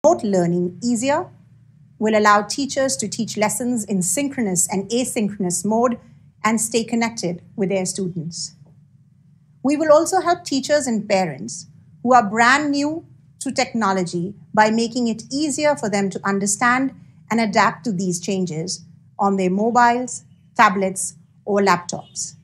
remote learning easier, will allow teachers to teach lessons in synchronous and asynchronous mode and stay connected with their students. We will also help teachers and parents who are brand new to technology by making it easier for them to understand and adapt to these changes on their mobiles, tablets, or laptops.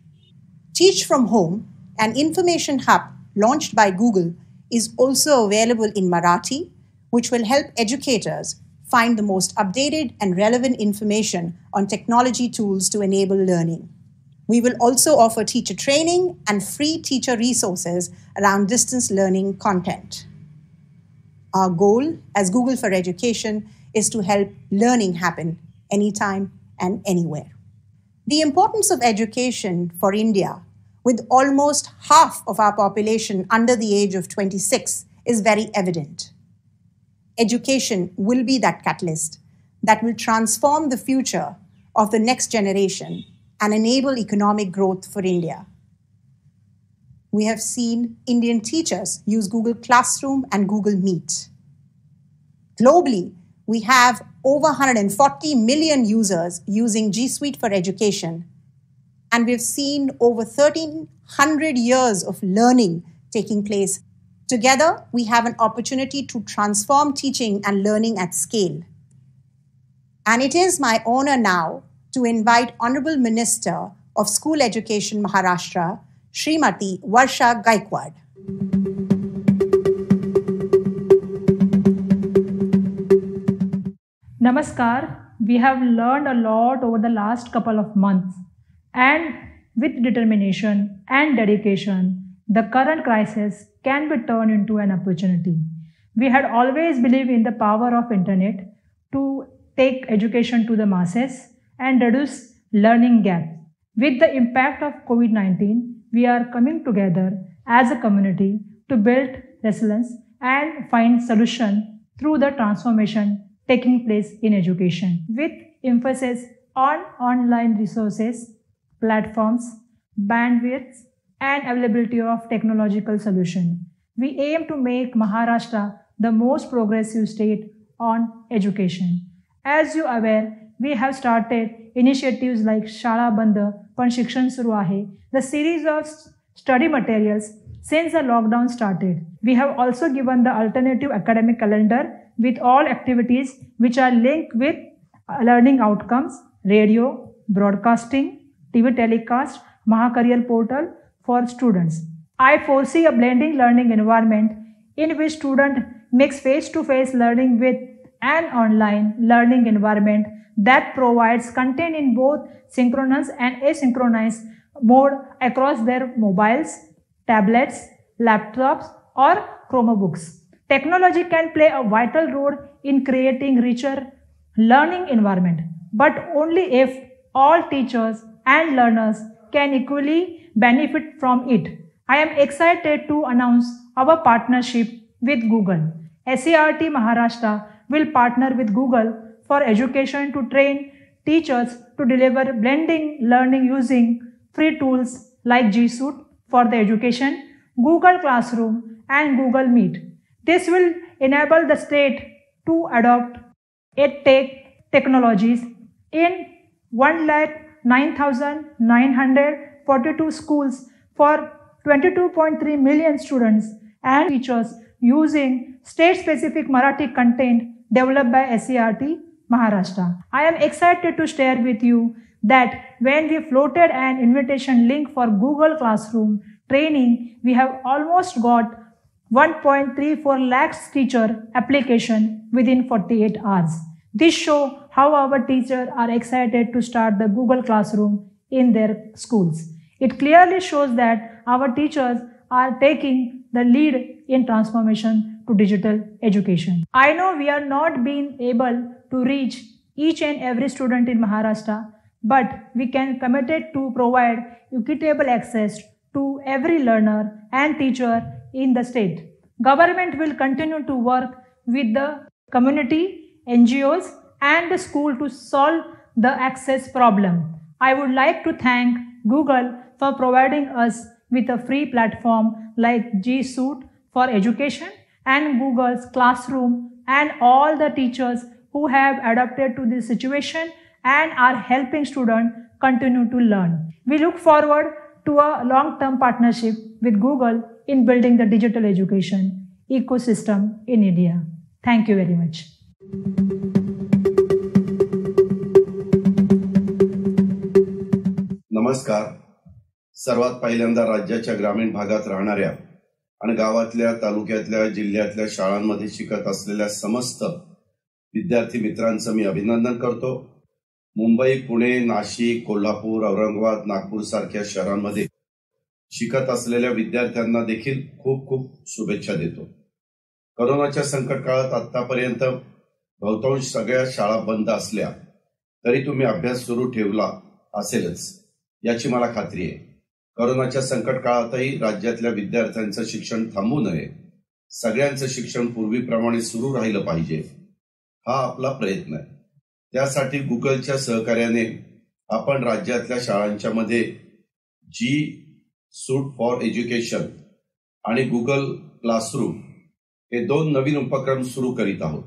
Teach from Home, an information hub launched by Google, is also available in Marathi, which will help educators find the most updated and relevant information on technology tools to enable learning. We will also offer teacher training and free teacher resources around distance learning content. Our goal as Google for Education is to help learning happen anytime and anywhere. The importance of education for India, with almost half of our population under the age of 26, is very evident. Education will be that catalyst that will transform the future of the next generation and enable economic growth for India. We have seen Indian teachers use Google Classroom and Google Meet. Globally, we have over 140 million users using G Suite for Education, and we've seen over 1,300 years of learning taking place. Together, we have an opportunity to transform teaching and learning at scale. And it is my honor now to invite Honorable Minister of School Education Maharashtra, Srimati Varsha Gaikwad. Namaskar. We have learned a lot over the last couple of months, and with determination and dedication, the current crisis can be turned into an opportunity. We had always believed in the power of internet to take education to the masses and reduce learning gaps. With the impact of COVID-19, we are coming together as a community to build resilience and find solutions through the transformation taking place in education. With emphasis on online resources, platforms, bandwidth, and availability of technological solutions, we aim to make Maharashtra the most progressive state on education. As you are aware, we have started initiatives like Shala Band Pan Shikshan Suru Ahe, the series of study materials since the lockdown started. We have also given the alternative academic calendar with all activities which are linked with learning outcomes, radio, broadcasting, TV telecast, Mahacareer portal for students. I foresee a blending learning environment in which student mix face-to-face learning with an online learning environment that provides content in both synchronous and asynchronous mode across their mobiles, tablets, laptops, or Chromebooks. Technology can play a vital role in creating richer learning environment, but only if all teachers and learners can equally benefit from it. I am excited to announce our partnership with Google. SART Maharashtra will partner with Google for Education to train teachers to deliver blending learning using free tools like G Suite for the Education, Google Classroom, and Google Meet. This will enable the state to adopt EdTech technologies in 1,09,942 schools for 22.3 million students and teachers using state-specific Marathi content developed by SART Maharashtra. I am excited to share with you that when we floated an invitation link for Google Classroom training, we have almost got 1.34 lakhs teacher application within 48 hours. This shows how our teachers are excited to start the Google Classroom in their schools. It clearly shows that our teachers are taking the lead in transformation to digital education. I know we are not being able to reach each and every student in Maharashtra, but we can committed to provide equitable access to every learner and teacher in the state. Government will continue to work with the community, NGOs, and the school to solve the access problem. I would like to thank Google for providing us with a free platform like G Suite for Education and Google's Classroom and all the teachers who have adapted to this situation and are helping students continue to learn. We look forward to a long-term partnership with Google in building the digital education ecosystem in India. Thank you very much. नमस्कार. सर्वात पहिल्यांदा राज्याच्या ग्रामीण भागात राहणाऱ्या आणि गावातल्या, तालुक्यातल्या, जिल्ह्यातल्या शाळांमध्ये शिकत असलेल्या समस्त विद्यार्थी मित्रांचं मी अभिनंदन करतो. मुंबई, पुणे, नाशिक, कोल्हापूर, औरंगाबाद, नागपूर सारख्या शहरांमध्ये शिकत असलेल्या विद्यार्थ्यांना देखील खूप खूप शुभेच्छा देतो. कोरोनाच्या संकट काळात आतापर्यंत बहुतांश सगळ्या शाळा बंद असल्या तरी तुम्ही अभ्यास सुरू ठेवला असेलच याची मला खात्री आहे. कोरोनाच्या संकट काळातही राज्यातल्या विद्यार्थ्यांचं शिक्षण थांबू नये, सगळ्यांचं शिक्षण पूर्वीप्रमाणे सुरू राहिलं पाहिजे, हा आपला प्रयत्न आहे. त्यासाठी गुगलच्या सहकार्याने आपण राज्यातल्या शाळांच्या मध्ये जी सूट फॉर एज्युकेशन आणि गुगल क्लासरूम हे 2 नवीन उपक्रम सुरू करीत आहोत.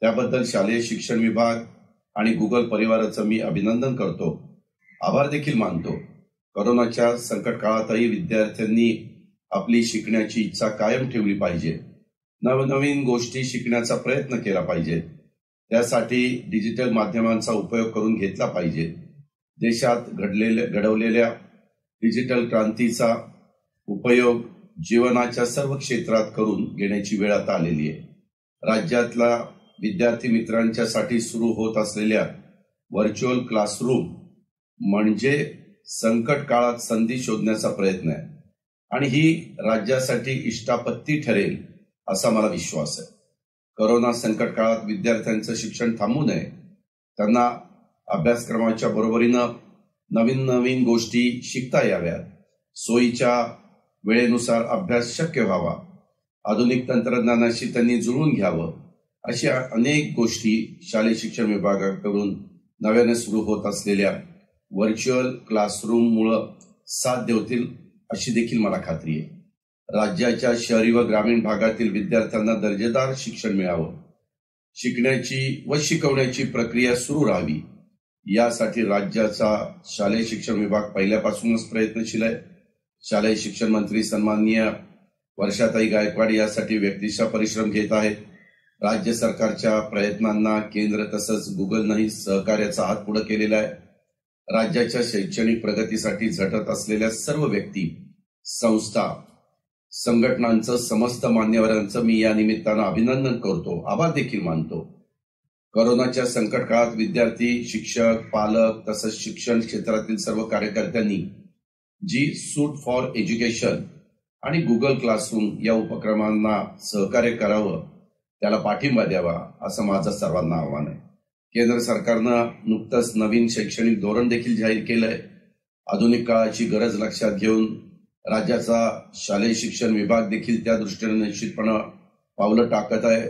त्याबद्दल शालेय शिक्षण विभाग आणि गुगल परिवाराचं मी अभिनंदन करतो, आभार देखील मानतो. कोरोनाच्या संकट काळातही विद्यार्थ्यांनी आपली शिकण्याची इच्छा कायम ठेवली पाहिजे, नवनवीन गोष्टी शिकण्याचा प्रयत्न केला पाहिजे. त्यासाठी डिजिटल माध्यमांचा उपयोग करून घेतला पाहिजे. देशात घडवलेल्या डिजिटल क्रांतीचा उपयोग जीवनाच्या सर्व क्षेत्रात करून घेण्याची वेळ आता आलेली आहे. राज्यातल्या विद्यार्थी मित्रांच्यासाठी सुरू होत असलेल्या व्हर्च्युअल क्लासरूम म्हणजे संकट काळात संधी शोधण्याचा प्रयत्न आहे आणि ही राज्यासाठी इष्टापत्ती ठरेल असा मला विश्वास आहे. कोरोना संकट काळात विद्यार्थ्यांचं शिक्षण थांबू नये, त्यांना अभ्यासक्रमाच्या बरोबरीनं नवीन नवीन गोष्टी शिकता याव्यात, सोयीच्या वेळेनुसार अभ्यास शक्य व्हावा, आधुनिक तंत्रज्ञानाशी त्यांनी जुळवून घ्यावं, अशा अनेक गोष्टी शालेय शिक्षण विभागाकडून नव्याने सुरू होत असलेल्या व्हर्च्युअल क्लासरूममुळे साध्य होतील अशी देखील मला खात्री आहे. राज्याच्या शहरी व ग्रामीण भागातील विद्यार्थ्यांना दर्जेदार शिक्षण मिळावं, शिकण्याची व शिकवण्याची प्रक्रिया सुरू राहावी, यासाठी राज्याचा शालेय शिक्षण विभाग पहिल्यापासूनच प्रयत्नशील आहे. शालेय शिक्षण मंत्री सन्माननीय वर्षाताई गायकवाड यासाठी व्यक्तिशः परिश्रम घेत आहेत. राज्य सरकारच्या प्रयत्नांना केंद्र तसंच गुगलनंही सहकार्याचा हात पुढे केलेला आहे. राज्याच्या शैक्षणिक प्रगतीसाठी झटत असलेल्या सर्व व्यक्ती, संस्था, संघटनांचं, समस्त मान्यवरांचं मी या निमित्तानं अभिनंदन करतो, आभार देखील मानतो. कोरोनाच्या संकट काळात विद्यार्थी, शिक्षक, पालक तसंच शिक्षण क्षेत्रातील सर्व कार्यकर्त्यांनी जी सूट फॉर एज्युकेशन आणि गुगल क्लासरूम या उपक्रमांना सहकार्य करावं, त्याला पाठिंबा द्यावा असं माझं सर्वांना आव्हान आहे. केंद्र सरकारनं नुकतंच नवीन शैक्षणिक धोरण देखील जाहीर केलंय. आधुनिक काळाची गरज लक्षात घेऊन राज्याचा शालेय शिक्षण विभाग देखील त्या दृष्टीने निश्चितपणे पावलं टाकत आहे.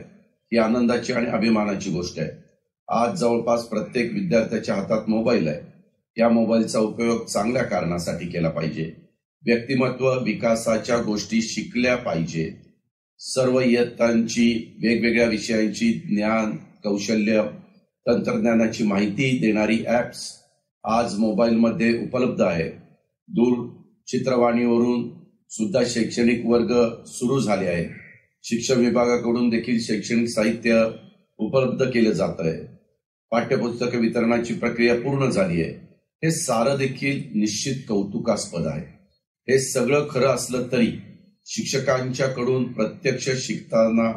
ही आनंदाची आणि अभिमानाची गोष्ट आहे. आज जवळपास प्रत्येक विद्यार्थ्याच्या हातात मोबाईल आहे. या मोबाईलचा उपयोग चांगल्या कारणासाठी केला पाहिजे. व्यक्तिमत्व विकासाच्या गोष्टी शिकल्या पाहिजे. सर्व इयत्तांची वेगवेगळ्या विषयांची ज्ञान, कौशल्य, तंत्रज्ञानाची माहिती देणारी ऍप्स आज मोबाईलमध्ये उपलब्ध आहेत. दूरचित्रवाणीवरून सुद्धा शैक्षणिक वर्ग सुरू झाले आहेत. शिक्षण विभागाकडून देखील शैक्षणिक साहित्य उपलब्ध केलं जात आहे. पाठ्यपुस्तक वितरणाची प्रक्रिया पूर्ण झाली आहे. हे सारं देखील निश्चित कौतुकास्पद आहे. हे सगळं खरं असलं तरी शिक्षकांच्याकडून प्रत्यक्ष शिकताना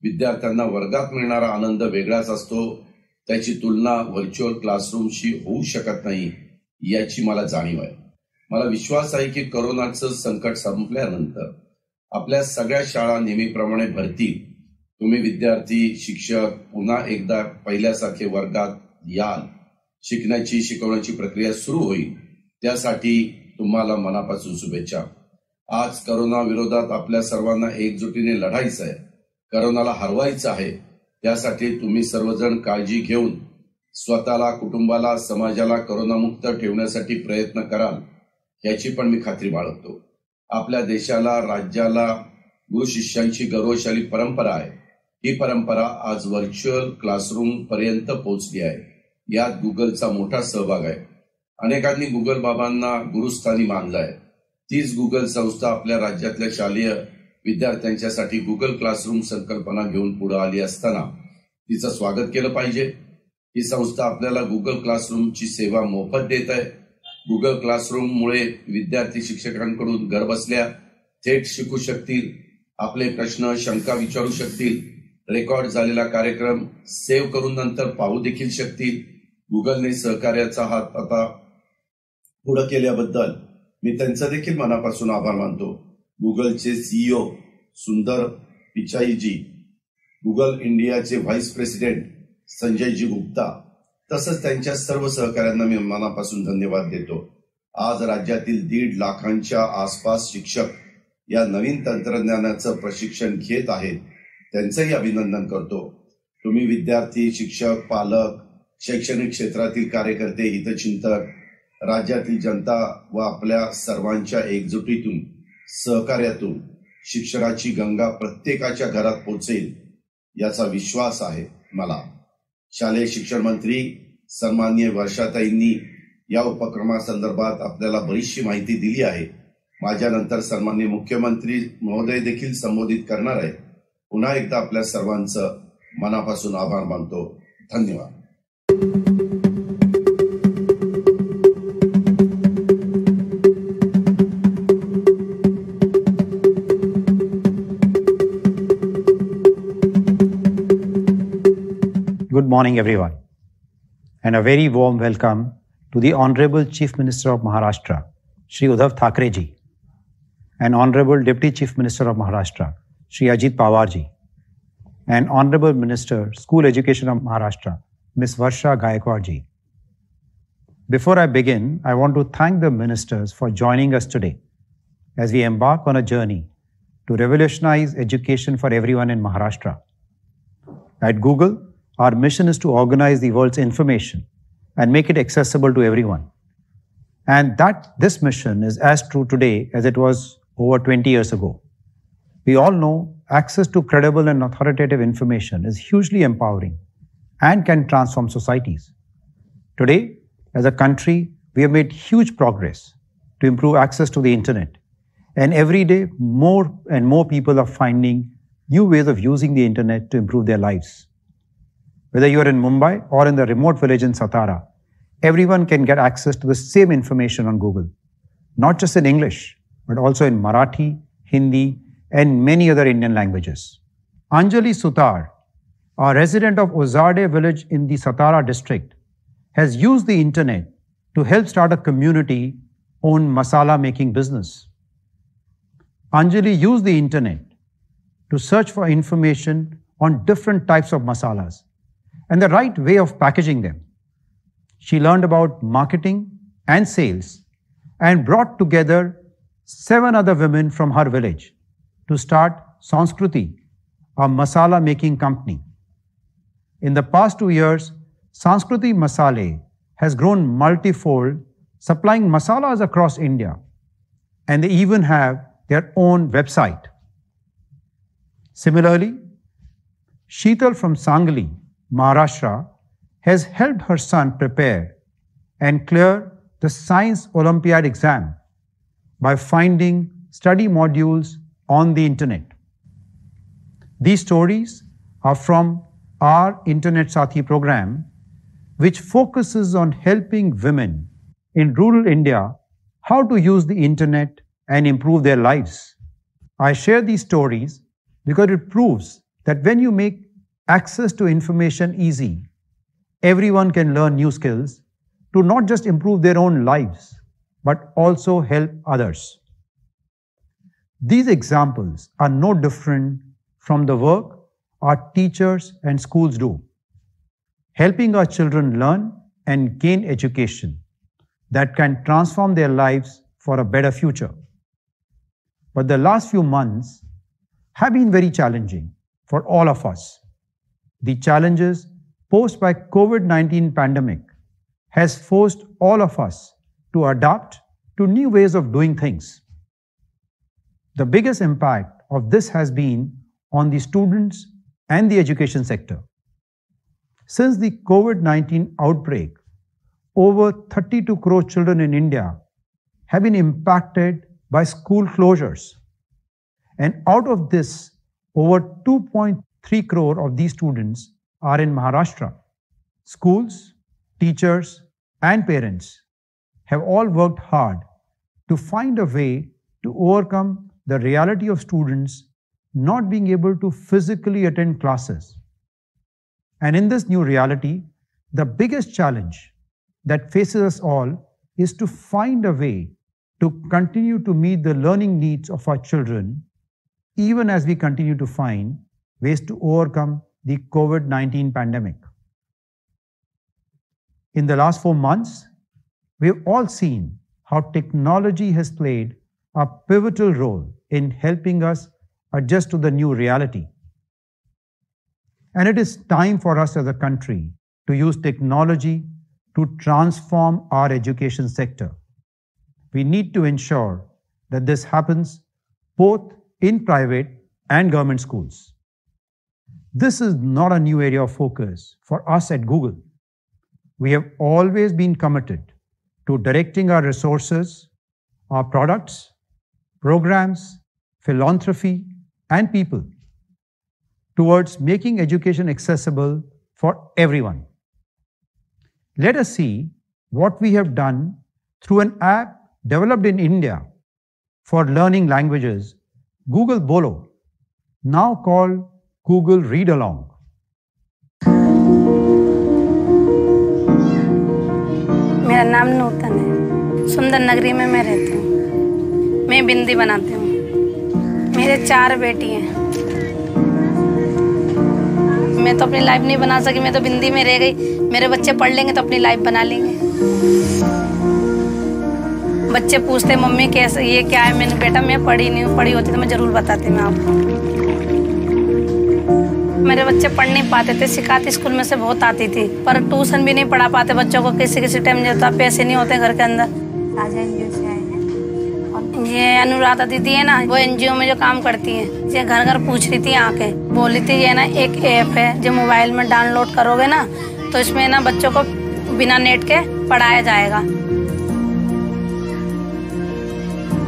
विद्यार्थ्यांना वर्गात मिळणारा आनंद वेगळाच असतो. त्याची तुलना व्हर्च्युअल क्लासरूमशी होऊ शकत नाही याची मला जाणीव आहे. मला विश्वास आहे की कोरोनाचं संकट संपल्यानंतर आपल्या सगळ्या शाळा नेहमीप्रमाणे भरतील. तुम्ही विद्यार्थी, शिक्षक पुन्हा एकदा पहिल्यासारखे वर्गात याल. शिकण्याची, शिकवण्याची प्रक्रिया सुरू होईल. त्यासाठी तुम्हाला मनापासून शुभेच्छा. आज कोरोना विरोधात आपल्या सर्वांना एकजुटीने लढायचं आहे. कोरोनाला हरवायचं आहे. त्यासाठी तुम्ही सर्वजण काळजी घेऊन स्वतःला, कुटुंबाला, समाजाला कोरोनामुक्त ठेवण्यासाठी प्रयत्न कराल याची पण मी खात्री बाळगतो. आपल्या देशाला, राज्याला गुरु शिष्यांची गौरवशाली परंपरा आहे. ही परंपरा आज व्हर्च्युअल क्लासरूम पर्यंत पोहोचली आहे. यात गुगलचा मोठा सहभाग आहे. अनेकांनी गुगल बाबांना गुरुस्थानी मानलंय. तीच गुगल संस्था आपल्या राज्यातल्या शालेय विद्यार्थ्यांच्यासाठी गुगल क्लासरूम संकल्पना घेऊन पुढे आली असताना तिचं स्वागत केलं पाहिजे. ही संस्था आपल्याला गुगल क्लासरूमची सेवा मोफत देत आहे. गुगल क्लासरूममुळे विद्यार्थी शिक्षकांकडून घरबसल्या थेट शिकू शकतील, आपले प्रश्न शंका विचारू शकतील, रेकॉर्ड झालेला कार्यक्रम सेव्ह करून नंतर पाहू देखील शकतील. गुगलने सहकार्याचा हात आता पुढे केल्याबद्दल मी त्यांचा देखील मनापासून आभार मानतो. गुगलचे सीईओ सुंदर पिचाईजी, गुगल इंडियाचे व्हाईस प्रेसिडेंट संजयजी गुप्ता तसंच त्यांच्या सर्व सहकाऱ्यांना मी मनापासून धन्यवाद देतो. आज राज्यातील 1.5 लाखांच्या आसपास शिक्षक या नवीन तंत्रज्ञानाचं प्रशिक्षण घेत आहेत. त्यांचंही अभिनंदन करतो. तुम्ही विद्यार्थी, शिक्षक, पालक, शैक्षणिक क्षेत्रातील कार्यकर्ते, हितचिंतक, राज्यातील जनता व आपल्या सर्वांच्या एकजुटीतून, सहकार्यातून शिक्षणाची गंगा प्रत्येकाच्या घरात पोहोचेल याचा विश्वास आहे मला. शालेय शिक्षण मंत्री सन्माननीय वर्षाताईंनी या उपक्रमासंदर्भात आपल्याला बरीचशी माहिती दिली आहे. माझ्यानंतर सन्माननीय मुख्यमंत्री महोदय देखील संबोधित करणार आहेत. पुन्हा एकदा आपल्या सर्वांचं मनापासून आभार मानतो. धन्यवाद. Good morning, everyone, and a very warm welcome to the Honorable Chief Minister of Maharashtra, Shri Uddhav Thackeray ji, and Honorable Deputy Chief Minister of Maharashtra, Shri Ajit Pawar ji, and Honorable Minister, School Education of Maharashtra, Ms. Varsha Gaikwad ji. Before I begin, I want to thank the ministers for joining us today as we embark on a journey to revolutionize education for everyone in Maharashtra. At Google, our mission is to organize the world's information and make it accessible to everyone. And this mission is as true today as it was over 20 years ago. We all know access to credible and authoritative information is hugely empowering and can transform societies. Today, as a country, we have made huge progress to improve access to the internet. And every day, more and more people are finding new ways of using the internet to improve their lives. Whether you are in Mumbai or in the remote village in Satara, everyone can get access to the same information on Google, not just in English, but also in Marathi, Hindi, and many other Indian languages. Anjali Sutar, a resident of Ozade village in the Satara district, has used the internet to help start a community-owned masala making business. Anjali used the internet to search for information on different types of masalas and the right way of packaging them. She learned about marketing and sales and brought together 7 other women from her village to start Sanskruti, a masala making company. In the past 2 years, Sanskruti Masale has grown multifold, supplying masalas across India, and they even have their own website. Similarly, Sheetal from Sangli, Maharashtra, has helped her son prepare and clear the Science Olympiad exam by finding study modules on the internet. These stories are from our Internet Sathi program, which focuses on helping women in rural India how to use the internet and improve their lives. I share these stories because it proves that when you make access to information easy, everyone can learn new skills to not just improve their own lives, but also help others. These examples are no different from the work our teachers and schools do, helping our children learn and gain education that can transform their lives for a better future. But the last few months have been very challenging for all of us. The challenges posed by COVID-19 pandemic has forced all of us to adapt to new ways of doing things. The biggest impact of this has been on the students and the education sector. Since the COVID-19 outbreak, over 32 crore children in India have been impacted by school closures. And out of this, over 2.3 crore of these students are in Maharashtra. Schools, teachers, and parents have all worked hard to find a way to overcome the reality of students not being able to physically attend classes. And in this new reality, the biggest challenge that faces us all is to find a way to continue to meet the learning needs of our children, even as we continue to find ways to overcome the COVID-19 pandemic. In the last 4 months, we've all seen how technology has played a pivotal role in helping us adjust to the new reality. And it is time for us as a country to use technology to transform our education sector. We need to ensure that this happens both in private and government schools. This is not a new area of focus for us at Google. We have always been committed to directing our resources, our products, programs, philanthropy, and people towards making education accessible for everyone. Let us see what we have done through an app developed in India for learning languages, Google Bolo, now called Google Read Along. मेरा नाम नूतन है। सुंदर नगरी में मैं रहती हूँ। मैं बिंदी बनाती हूँ। मेरे 4 बेटी हैं। मैं तो अपनी लाइफ नहीं बना सकी, मैं तो बिंदी में रह गई। मेरे बच्चे पढ़ लेंगे तो अपनी लाइफ बना लेंगे। बच्चे पूछते मम्मी कैसे, ये क्या है? मैंने बेटा मैं पढ़ी नहीं हूँ, पढ़ी होती तो मैं जरूर बताती मैं आपको। मेरे बच्चे पढ़ नहीं पाते थे, सिखाती स्कूल में से बहुत आती थी, पर ट्यूशन भी नहीं पढ़ा पाते बच्चों को। किसी टाइम जाता, पैसे नहीं होते घर के अंदर। राजा एनजीओ से आए हैं। ये अनुराधा दीदी है ना, वो एनजीओ में जो काम करती है, ये घर घर पूछ रही थी आके, बोली थी ये ना एक ऐप है जो मोबाइल में डाउनलोड करोगे ना तो इसमें ना बच्चों को बिना नेट के पढ़ाया जाएगा।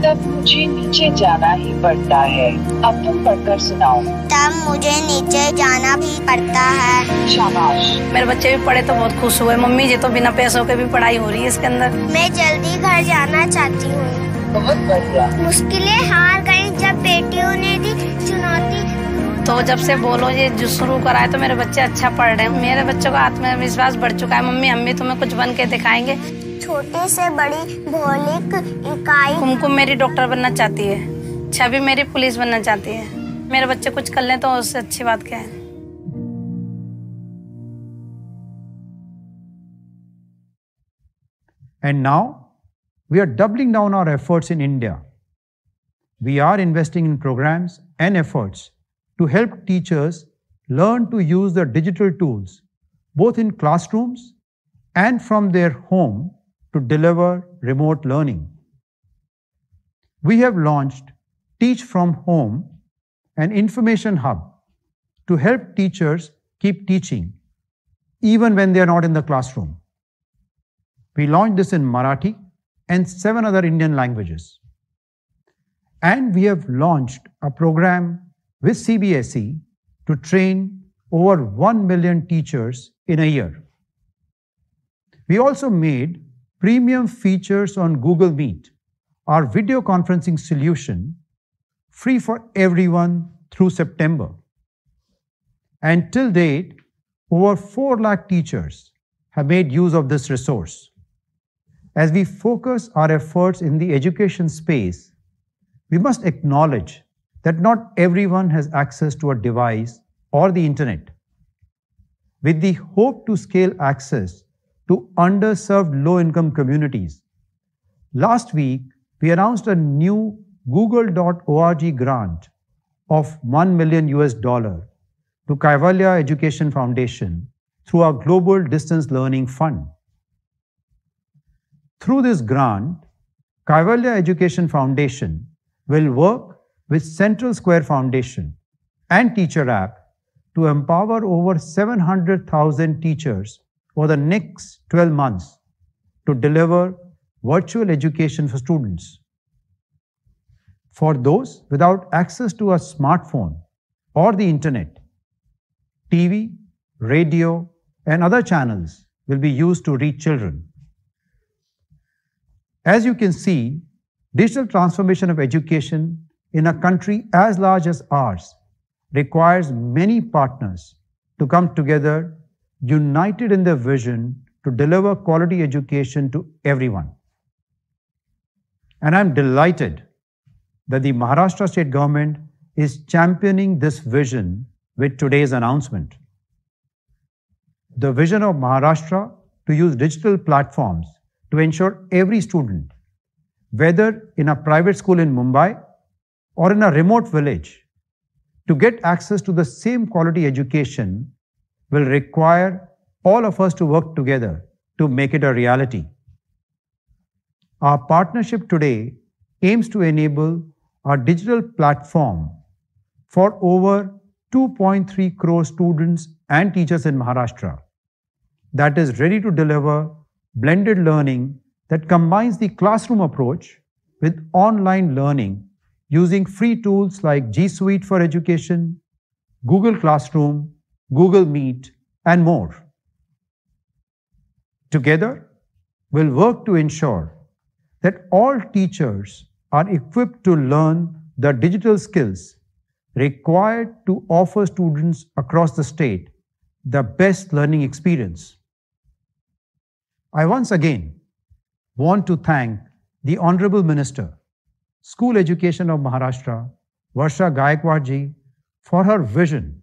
तब मुझे नीचे जाना ही पड़ता है। अब तुम पढ़कर सुनाओ। तब मुझे नीचे जाना भी पड़ता है। शाबाश। मेरे बच्चे भी पढ़े तो बहुत खुश हुए। मम्मी जी तो बिना पैसों के भी पढ़ाई हो रही है इसके अंदर। मैं जल्दी घर जाना चाहती हूँ। बहुत बढ़िया। मुश्किलें हार गई जब बेटियों ने दी चुनौती। तो जब से बोलो ये जो शुरू कराए तो मेरे बच्चे अच्छा पढ़ रहे हैं। मेरे बच्चों का आत्मविश्वास बढ़ चुका है। मम्मी हम भी तुम्हें कुछ बन के दिखाएंगे। छोटे से बड़ी भौगोलिक इकाई। कुमकुम मेरी डॉक्टर बनना चाहती है, छवि मेरी पुलिस बनना चाहती है। मेरे बच्चे कुछ कर लें तो उससे अच्छी बात क्या है। And now we are doubling down our efforts in India. We are investing in programs and efforts to help teachers learn to use the digital tools both in classrooms and from their home to deliver remote learning. We have launched Teach from Home, an information hub to help teachers keep teaching even when they are not in the classroom. We launched this in Marathi and 7 other Indian languages. And we have launched a program with CBSE to train over 1 million teachers in a year. We also made premium features on Google Meet, our video conferencing solution, free for everyone through September. And till date, over 4 lakh teachers have made use of this resource. As we focus our efforts in the education space, we must acknowledge that not everyone has access to a device or the internet. With the hope to scale access to underserved low-income communities, last week we announced a new Google.org grant of $1 million to Kaivalya Education Foundation through our Global Distance Learning Fund. Through this grant, Kaivalya Education Foundation will work with Central Square Foundation and Teacher App to empower over 700,000 teachers over the next 12 months to deliver virtual education for students. For those without access to a smartphone or the internet, TV, radio, and other channels will be used to reach children. As you can see, digital transformation of education in a country as large as ours requires many partners to come together, united in their vision to deliver quality education to everyone. And I'm delighted that the Maharashtra state government is championing this vision with today's announcement. The vision of Maharashtra to use digital platforms to ensure every student, whether in a private school in Mumbai or in a remote village, to get access to the same quality education will require all of us to work together to make it a reality. Our partnership today aims to enable a digital platform for over 2.3 crore students and teachers in Maharashtra that is ready to deliver blended learning that combines the classroom approach with online learning using free tools like G Suite for Education, Google Classroom, Google Meet, and more. Together, we'll work to ensure that all teachers are equipped to learn the digital skills required to offer students across the state the best learning experience. I once again want to thank the Honorable Minister, School Education of Maharashtra, Varsha Gaikwad ji, for her vision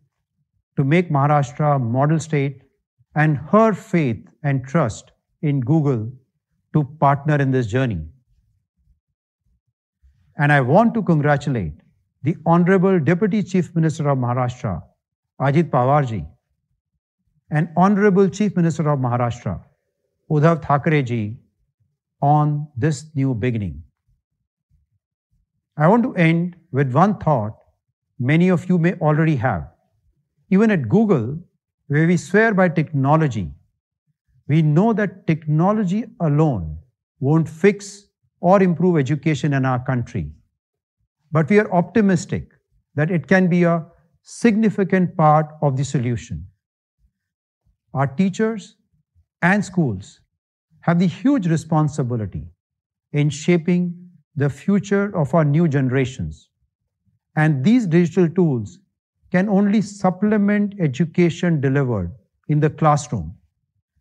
to make Maharashtra a model state and her faith and trust in Google to partner in this journey. And I want to congratulate the Honorable Deputy Chief Minister of Maharashtra, Ajit Pawar ji, and Honorable Chief Minister of Maharashtra, Uddhav Thackeray ji, on this new beginning. I want to end with one thought many of you may already have. Even at Google, where we swear by technology, we know that technology alone won't fix or improve education in our country. But we are optimistic that it can be a significant part of the solution. Our teachers and schools have the huge responsibility in shaping the future of our new generations. And these digital tools can only supplement education delivered in the classroom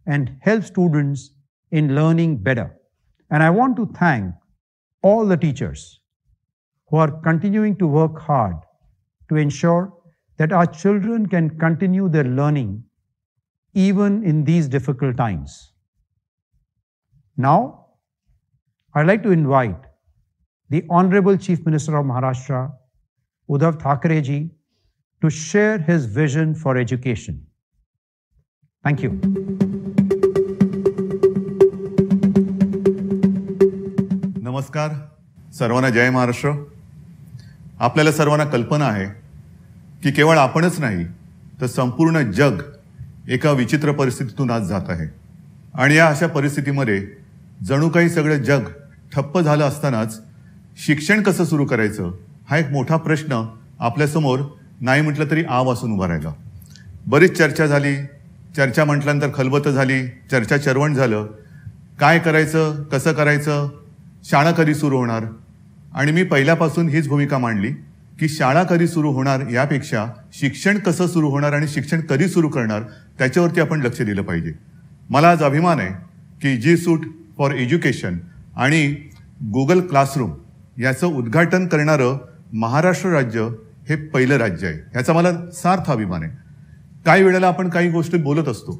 and help students in learning better. And I want to thank all the teachers who are continuing to work hard to ensure that our children can continue their learning even in these difficult times. Now, I'd like to invite the Honorable Chief Minister of Maharashtra, Uddhav Thackeray ji, to share his vision for education. Thank you. नमस्कार, सर्वांना जय महाराष्ट्र. आपल्याला सर्वांना कल्पना आहे की केवळ आपणच नाही तर संपूर्ण जग एका विचित्र परिस्थितीतून आज जात आहे. आणि या अशा परिस्थितीमध्ये जणू काही सगळं जग ठप्प झालं असतानाच शिक्षण कसं सुरू करायचं हा एक मोठा प्रश्न आपल्यासमोर नाही म्हटलं तरी आव असून उभा राहिला. बरीच चर्चा झाली. चर्चा म्हटल्यानंतर खलबतं झाली. चर्चा चरवण झालं. काय करायचं, कसं करायचं, शाळा कधी सुरू होणार. आणि मी पहिल्यापासून हीच भूमिका मांडली की शाळा कधी सुरू होणार यापेक्षा शिक्षण कसं सुरू होणार आणि शिक्षण कधी सुरू करणार त्याच्यावरती आपण लक्ष दिलं पाहिजे. मला आज अभिमान आहे की जी सूट फॉर एज्युकेशन आणि गुगल क्लासरूम याचं उद्घाटन करणारं महाराष्ट्र राज्य हे पहिलं राज्य आहे. याचा मला सार्थ अभिमान आहे. काही वेळेला आपण काही गोष्टी बोलत असतो,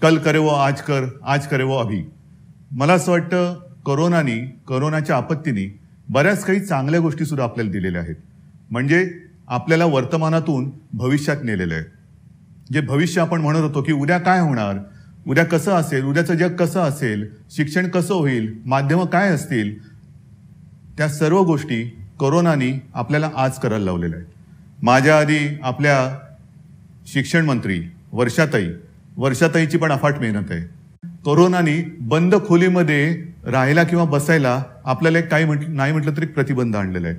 कल करे वो आज कर, आज करे वो अभी. मला असं वाटतं कोरोनाच्या आपत्तीने बऱ्याच काही चांगल्या गोष्टी सुद्धा आपल्याला दिलेल्या आहेत. म्हणजे आपल्याला वर्तमानातून भविष्यात नेलेलं आहे. जे भविष्य आपण म्हणत होतो की उद्या काय होणार, उद्या कसं असेल, उद्याचं जग कसं असेल, शिक्षण कसं होईल, माध्यमं काय असतील, त्या सर्व गोष्टी कोरोनाने आपल्याला आज करायला लावलेल्या आहेत. माझ्या आधी आपल्या शिक्षण मंत्री वर्षाताईची पण अफाट मेहनत आहे. कोरोनानी बंद खोलीमध्ये राहायला किंवा बसायला आपल्याला काही नाही म्हटलं तरी प्रतिबंध आणलेला आहे.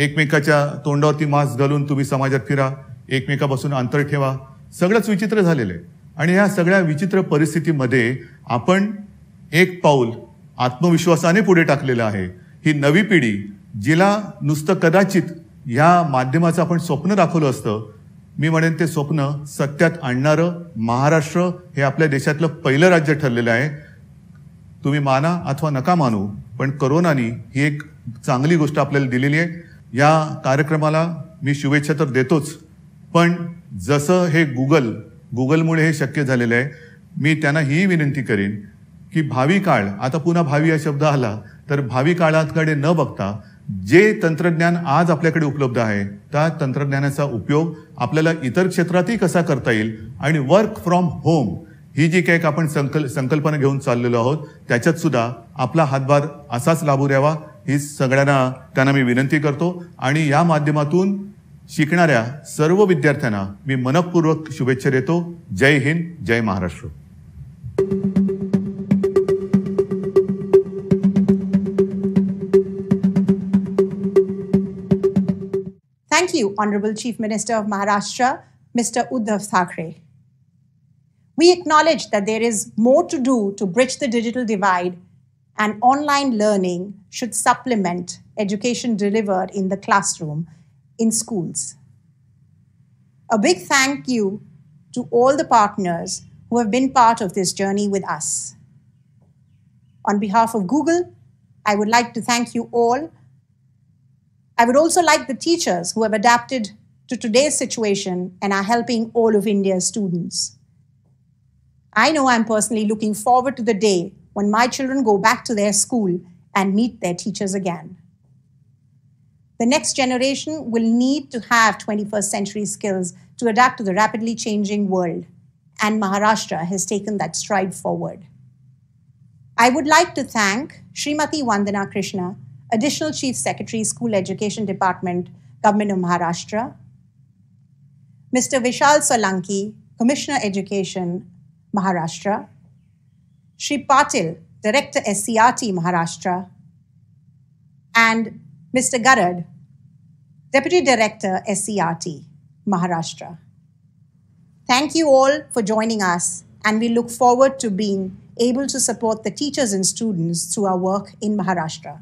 एकमेकाच्या तोंडावरती मास्क घालून तुम्ही समाजात फिरा, एकमेकापासून अंतर ठेवा, सगळंच विचित्र झालेलं आहे. आणि ह्या सगळ्या विचित्र परिस्थितीमध्ये आपण एक पाऊल आत्मविश्वासाने पुढे टाकलेलं आहे. ही नवी पिढी जिला नुसतं कदाचित ह्या माध्यमाचं आपण स्वप्न दाखवलं असतं, मी म्हणेन ते स्वप्न सत्यात आणणारं महाराष्ट्र हे आपल्या देशातलं पहिलं राज्य ठरलेलं आहे. तुम्ही माना अथवा नका मानू, पण कोरोनानी ही एक चांगली गोष्ट आपल्याला दिलेली आहे. या कार्यक्रमाला मी शुभेच्छा तर देतोच, पण जसं हे गुगलमुळे हे शक्य झालेलं आहे, मी त्यांना ही विनंती करेन की भावी काळ, आता पुन्हा भावी हा शब्द आला, तर भावी काळाकडे न बघता जे तंत्रज्ञान आज आपल्याकडे उपलब्ध आहे त्या तंत्रज्ञानाचा उपयोग आपल्याला इतर क्षेत्रातही कसा करता येईल आणि वर्क फ्रॉम होम ही जी काही आपण संकल्पना घेऊन चाललेलो आहोत त्याच्यात सुद्धा आपला हातभार असाच लाभू द्यावा ही सगळ्यांना त्यांना मी विनंती करतो. आणि या माध्यमातून शिकणाऱ्या सर्व विद्यार्थ्यांना मी मनपूर्वक शुभेच्छा देतो. जय हिंद, जय Maharashtra. Thank you, Honorable Chief Minister of Maharashtra, Mr. Uddhav Thackeray. We acknowledge that there is more to do to bridge the digital divide, and online learning should supplement education delivered in the classroom in schools. A big thank you to all the partners who have been part of this journey with us. On behalf of Google, I would like to thank you all. I would also like the teachers who have adapted to today's situation and are helping all of India's students. I know I'm personally looking forward to the day when my children go back to their school and meet their teachers again. The next generation will need to have 21st century skills to adapt to the rapidly changing world, and Maharashtra has taken that stride forward. I would like to thank Srimati Vandana Krishna, Additional Chief Secretary, School Education Department, Government of Maharashtra, Mr. Vishal Solanki, Commissioner Education, Maharashtra, Shri Patil, Director SCRT, Maharashtra, and Mr. Garad, Deputy Director SCRT, Maharashtra. Thank you all for joining us, and we look forward to being able to support the teachers and students through our work in Maharashtra.